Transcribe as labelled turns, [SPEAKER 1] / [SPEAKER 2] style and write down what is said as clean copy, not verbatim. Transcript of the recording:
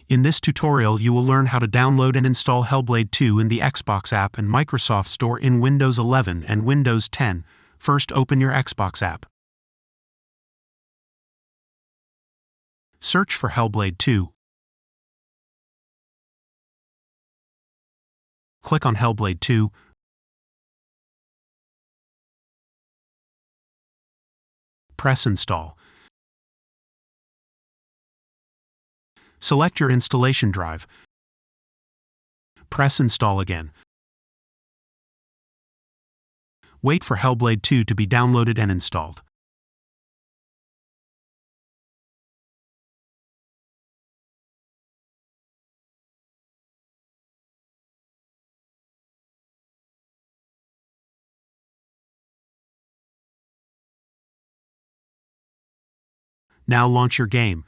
[SPEAKER 1] In this tutorial you will learn how to download and install Hellblade 2 in the Xbox app and Microsoft Store in Windows 11 and Windows 10. First, open your Xbox app. Search for Hellblade 2. Click on Hellblade 2. Press Install. Select your installation drive. Press Install again. Wait for Hellblade 2 to be downloaded and installed. Now launch your game.